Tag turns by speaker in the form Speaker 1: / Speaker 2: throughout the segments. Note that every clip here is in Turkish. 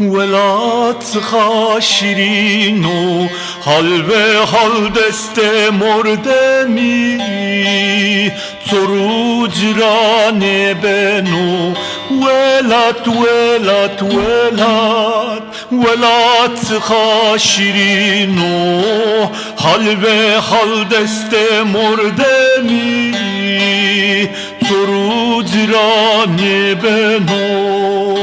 Speaker 1: ولات خاشرین و حال به حال دست مردمی سروج رانه بنو ولات خاشرین و حال به حال دست مردمی سروج رانه بنو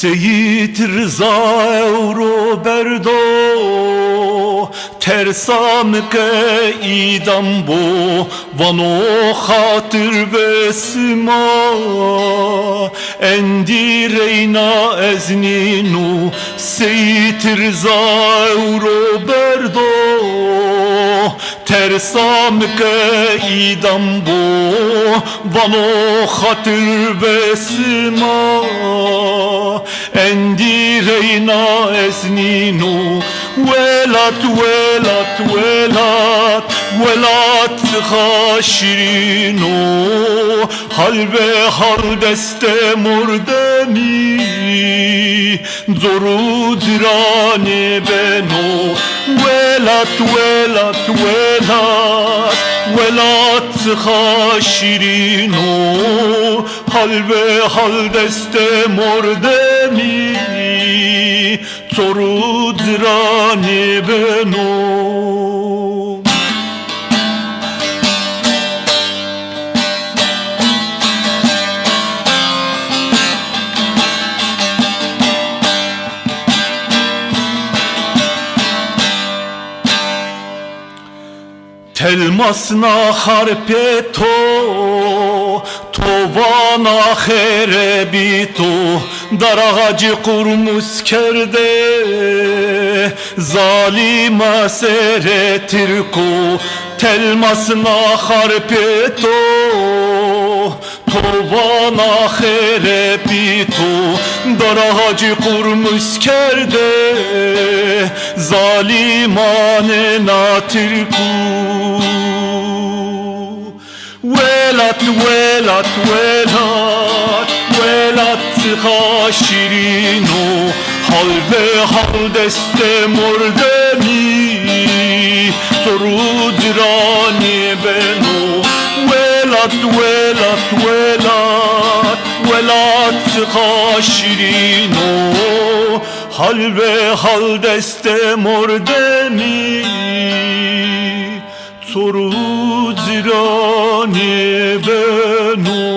Speaker 1: Seyit Rıza euro berdo tersam ke idam bo vano khatır vesma endireyna ezninu Seyit Rıza euro berdo tersam ke idam bo vano khatır vesma endireyna ezninu velat خاشرینو حال به حال دست مردمی زرود رانه بنو ولات خاشرینو حال به حال دست مردمی زرود رانه بنو Telmasna harpeto tovana xerebito dar ağacı kurmuş kerde zalima seretirko telmasna harpeto tovana xerebito dar ağacı kurmuş kerde zalimane natirku velat خاشرینو حال به حال دست مردمی سرود رانه بنو ولات خاشرینو حال به حال دست مردمی سرود رانه بنو